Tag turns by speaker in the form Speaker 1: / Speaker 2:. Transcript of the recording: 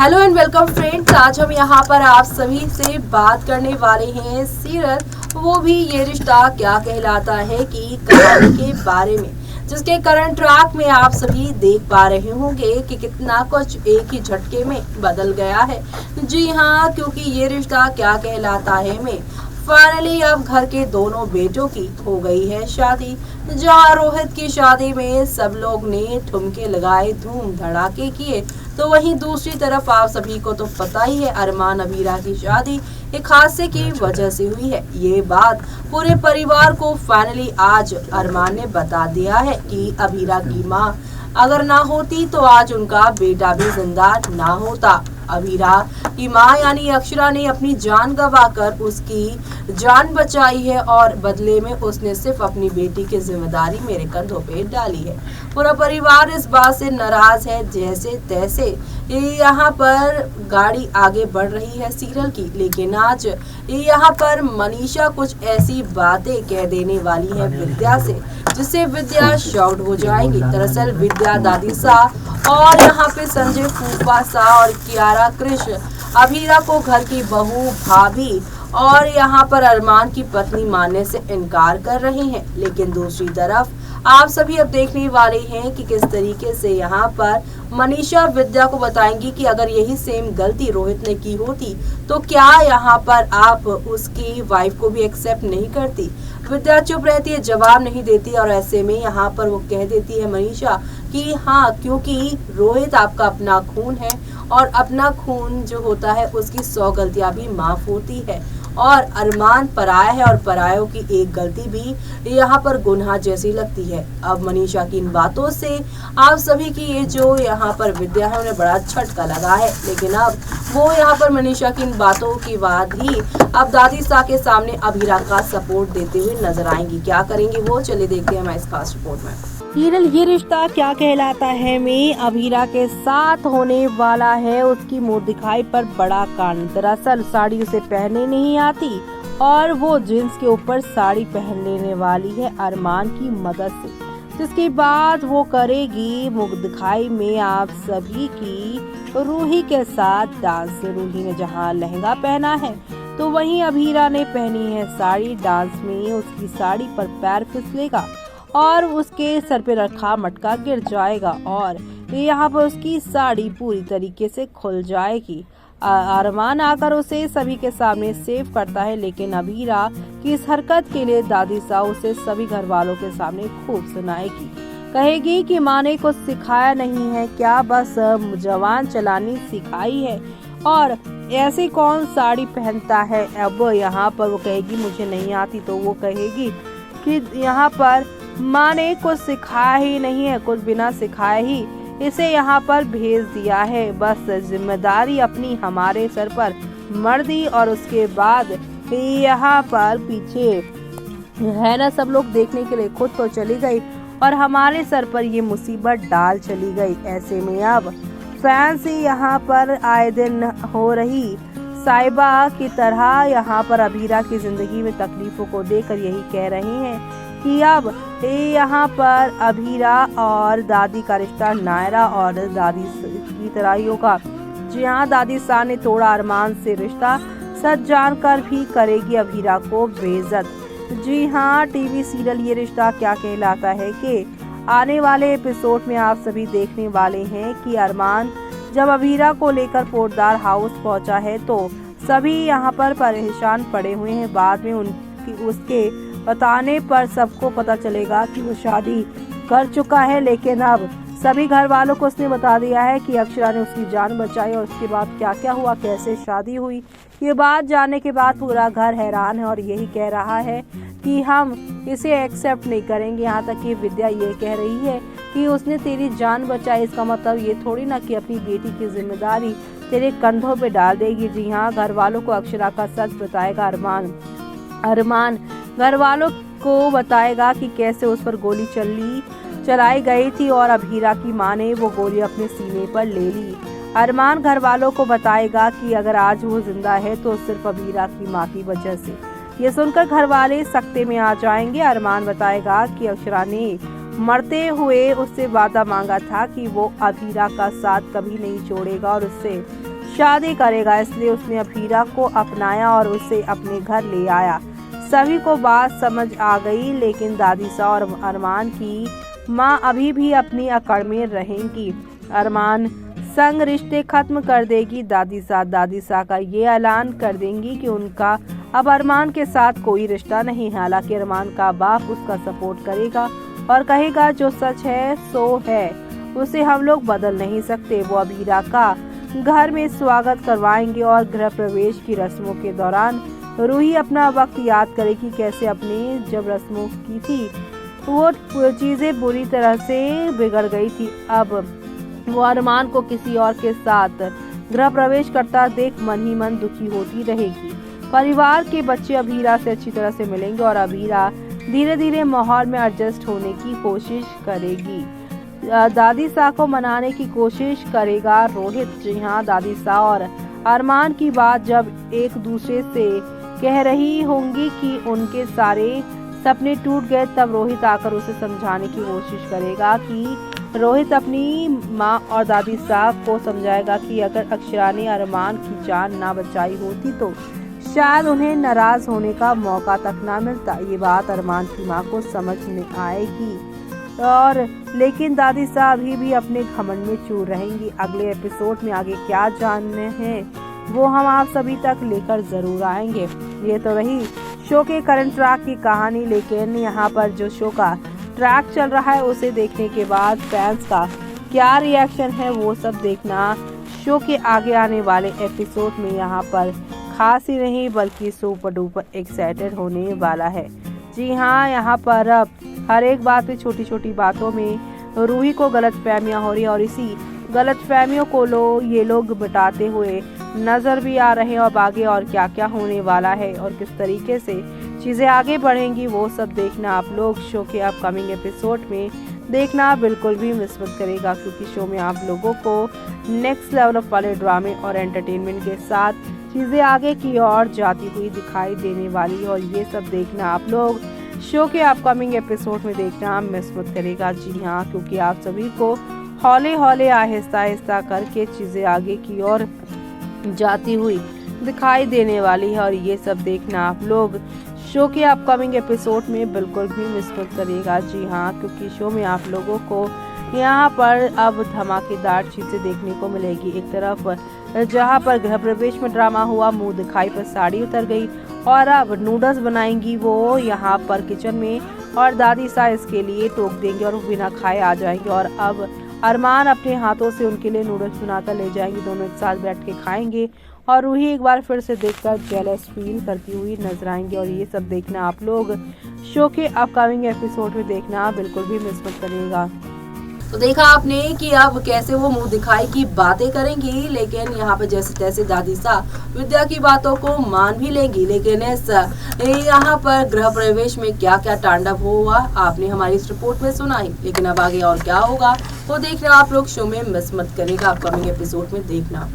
Speaker 1: Hello and welcome friends. आज हम यहाँ पर आप सभी से बात करने वाले हैं सीरियल वो भी ये रिश्ता क्या कहलाता है की कहानी के बारे में, जिसके करंट ट्रैक में आप सभी देख पा रहे होंगे कि कितना कुछ एक ही झटके में बदल गया है। जी हाँ, क्योंकि ये रिश्ता क्या कहलाता है में फाइनली अब घर के दोनों बेटों की हो गई है शादी। जहां रोहित की शादी में सब लोग ने ठुमके लगाए, धूम धड़ाके किए, तो वहीं दूसरी तरफ आप सभी को तो पता ही है अरमान अबीरा की शादी एक हादसे की वजह से हुई है। ये बात पूरे परिवार को फाइनली आज अरमान ने बता दिया है कि अबीरा की माँ अगर ना होती तो आज उनका बेटा भी जिंदा ना होता। अबीरा की माँ यानी अक्षरा ने अपनी जान गंवाकर उसकी जान बचाई है और बदले में उसने सिर्फ अपनी बेटी की जिम्मेदारी मेरे कंधों पे डाली है। पूरा परिवार इस बात से नाराज है। जैसे तैसे यहाँ पर गाड़ी आगे बढ़ रही है सीरियल की, लेकिन आज यहाँ पर मनीषा कुछ ऐसी बातें कह देने वाली है विद्या से जिससे विद्या शॉक्ड हो जाएंगी। दरअसल विद्या दादी सा और यहाँ पे संजय फूफा सा और कियारा कृष अबीरा को घर की बहू, भाभी और यहाँ पर अरमान की पत्नी मानने से इनकार कर रहे हैं। लेकिन दूसरी तरफ आप सभी अब देखने वाले हैं कि किस तरीके से यहाँ पर मनीषा विद्या को बताएंगी कि अगर यही सेम गलती रोहित ने की होती तो क्या यहाँ पर आप उसकी वाइफ को भी एक्सेप्ट नहीं करती। विद्या चुप रहती है, जवाब नहीं देती और ऐसे में यहाँ पर वो कह देती है मनीषा कि हाँ, क्योंकि रोहित आपका अपना खून है और अपना खून जो होता है उसकी 100 गलतियां भी माफ होती है और अरमान पराया है और परायों की एक गलती भी यहाँ पर गुनाह जैसी लगती है। अब मनीषा की इन बातों से आप सभी की ये जो यहाँ पर विद्या है उन्हें बड़ा झटका लगा है। लेकिन अब वो यहाँ पर मनीषा की इन बातों के बाद ही अब दादी सा के सामने अबीरा का सपोर्ट देते हुए नजर आएंगी। क्या करेंगी वो, चलिए देखते हैं हमारे इस खास रिपोर्ट में।
Speaker 2: सीरियल ये रिश्ता क्या कहलाता है में अबीरा के साथ होने वाला है उसकी मुंह दिखाई पर बड़ा कांड। दरअसल साड़ी उसे पहनने नहीं आती और वो जींस के ऊपर साड़ी पहन लेने वाली है अरमान की मदद से, जिसके बाद वो करेगी मुंह दिखाई में आप सभी की रूही के साथ डांस। रूही ने जहां लहंगा पहना है तो वहीं अबीरा ने पहनी है साड़ी। डांस में उसकी साड़ी पर पैर फिसलेगा और उसके सर पे रखा मटका गिर जाएगा और यहाँ पर उसकी साड़ी पूरी तरीके से खुल जाएगी। अरमान आकर उसे सभी के सामने सेव करता है, लेकिन अबीरा की इस हरकत के लिए दादी सा उसे सभी घर वालों के सामने खूब सुनाएगी। कहेगी कि माँ ने कुछ सिखाया नहीं है क्या, बस जवान चलानी सिखाई है और ऐसे कौन साड़ी पहनता है। अब यहाँ पर वो कहेगी मुझे नहीं आती, तो वो कहेगी कि यहाँ पर माँ ने कुछ सिखाया ही नहीं है, कुछ बिना सिखाए ही इसे यहाँ पर भेज दिया है, बस जिम्मेदारी अपनी हमारे सर पर मर दी। और उसके बाद यहाँ पर पीछे है ना सब लोग देखने के लिए खुद तो चली गई और हमारे सर पर ये मुसीबत डाल चली गई। ऐसे में अब फैंस यहाँ पर आए दिन हो रही साहिबा की तरह यहाँ पर अबीरा की जिंदगी में तकलीफों को देखकर यही कह रहे हैं कि अब यहाँ पर अबीरा और दादी का रिश्ता नायरा और दादी की तरह ही होगा। जी हाँ, दादी सा ने तोड़ा अरमान से रिश्ता, सच जानकर भी करेगी अबीरा को बेइज्जत। जी हाँ, टीवी सीरियल ये रिश्ता क्या कहलाता है कि आने वाले एपिसोड में आप सभी देखने वाले हैं कि अरमान जब अबीरा को लेकर पोटदार हाउस पहुंचा है तो सभी यहाँ पर परेशान पड़े हुए हैं। बाद में उसके बताने पर सबको पता चलेगा कि वो शादी कर चुका है, लेकिन अब सभी घर वालों को उसने बता दिया है कि अक्षरा ने उसकी जान बचाई और उसके बाद क्या क्या हुआ, कैसे शादी हुई। ये बात जानने के बाद पूरा घर हैरान है और यही कह रहा है कि हम इसे एक्सेप्ट नहीं करेंगे। यहाँ तक कि विद्या ये कह रही है कि उसने तेरी जान बचाई, इसका मतलब ये थोड़ी ना कि अपनी बेटी की जिम्मेदारी तेरे कंधों पे डाल देगी। जी हाँ, घर वालों को अक्षरा का सच बताएगा अरमान घर वालों को बताएगा कि कैसे उस पर गोली चलाई गई थी और अबीरा की मां ने वो गोली अपने सीने पर ले ली। अरमान घर वालों को बताएगा कि अगर आज वो जिंदा है तो सिर्फ अबीरा की मां की वजह से। ये सुनकर घर वाले सख्ते में आ जाएंगे। अरमान बताएगा कि अक्षरा ने मरते हुए उससे वादा मांगा था कि वो अबीरा का साथ कभी नहीं छोड़ेगा और उससे शादी करेगा, इसलिए उसने अभीरा को अपनाया और उसे अपने घर ले आया। सभी को बात समझ आ गई, लेकिन दादीसा और अरमान की माँ अभी भी अपनी अकड़ में रहेंगी। अरमान संग रिश्ते खत्म कर देगी दादीसा का ये ऐलान कर देंगी कि उनका अब अरमान के साथ कोई रिश्ता नहीं है। हालांकि अरमान का बाप उसका सपोर्ट करेगा और कहेगा जो सच है सो है, उसे हम लोग बदल नहीं सकते। वो अभीरा का घर में स्वागत करवाएंगे और गृह प्रवेश की रस्मों के दौरान रूही अपना वक्त याद करेगी कैसे अपनी जब रस्मों की थी वो चीजें बुरी तरह से बिगड़ गई थी। अब वो अरमान को किसी और के साथ गृह प्रवेश करता देख मन ही मन दुखी होती रहेगी। परिवार के बच्चे अभीरा से अच्छी तरह से मिलेंगे और अभीरा धीरे धीरे माहौल में एडजस्ट होने की कोशिश करेगी। दादीसा को मनाने की कोशिश करेगा रोहित। जी हाँ, दादीसा और अरमान की बात जब एक दूसरे से कह रही होंगी कि उनके सारे सपने टूट गए, तब रोहित आकर उसे समझाने की कोशिश करेगा कि रोहित अपनी माँ और दादीसा को समझाएगा कि अगर अक्षरा ने अरमान की जान ना बचाई होती तो शायद उन्हें नाराज होने का मौका तक ना मिलता। ये बात अरमान की माँ को समझ में आएगी और लेकिन दादीसा अभी भी अपने घमंड में चूर रहेंगी। अगले एपिसोड में आगे क्या जानने हैं वो हम आप सभी तक लेकर जरूर आएंगे। ये तो रही शो के करंट ट्रैक की कहानी, लेकिन यहाँ पर जो शो का ट्रैक चल रहा है उसे देखने के बाद फैंस का क्या रिएक्शन है वो सब देखना शो के आगे आने वाले एपिसोड में यहाँ पर खास ही नहीं बल्कि सुपर डुपर एक्साइटेड होने वाला है। जी हाँ, यहाँ पर अब हर एक बात पे छोटी छोटी बातों में रूही को गलतफहमियां हो रही है और इसी गलतफहमियों को ये लोग मिटाते हुए नजर भी आ रहे हैं। और आगे और क्या क्या होने वाला है और किस तरीके से चीजें आगे बढ़ेंगी वो सब देखना आप लोग शो के अपकमिंग एपिसोड में देखना बिल्कुल भी मिस मत करेगा, क्योंकि शो में आप लोगों को नेक्स्ट लेवल ऑफ वाले ड्रामे और एंटरटेनमेंट के साथ चीजें आगे की ओर जाती हुई दिखाई देने वाली। और ये सब देखना आप लोग शो के अपकमिंग एपिसोड में देखना मिस मत करेगा। जी हाँ, क्योंकि आप सभी को हौले हौले आहिस्ता आहिस्ता करके चीजें आगे की ओर जाती हुई दिखाई देने वाली है। और ये सब देखना आप लोग शो के अपकमिंग एपिसोड में बिल्कुल भी मिस मत करिएगा। जी हाँ, क्योंकि शो में आप लोगों को यहाँ पर अब धमाकेदार चीजें देखने को मिलेगी। एक तरफ जहाँ पर गृह प्रवेश में ड्रामा हुआ, मुंह दिखाई पर साड़ी उतर गई और अब नूडल्स बनाएंगी वो यहाँ पर किचन में और दादीसा इसके लिए टोक देंगे और बिना खाए आ जाएंगे। और अब अरमान अपने हाथों से उनके लिए नूडल्स बनाकर ले जाएंगे, दोनों एक साथ बैठ के खाएंगे और रूही एक बार फिर से देखकर जेलस फील करती हुई नजर आएंगे। और ये सब देखना आप लोग शो के अपकमिंग एपिसोड में देखना बिल्कुल भी मिस मत करिएगा।
Speaker 1: तो देखा आपने कि अब कैसे वो मुंह दिखाई की बातें करेंगी, लेकिन यहाँ पे जैसे तैसे दादीसा विद्या की बातों को मान भी लेंगी। लेकिन यहाँ पर गृह प्रवेश में क्या क्या तांडव हुआ आपने हमारी इस रिपोर्ट में सुना ही, लेकिन अब आगे और क्या होगा वो देखना आप लोग शो में मिस मत करेगा, अपकमिंग एपिसोड में देखना।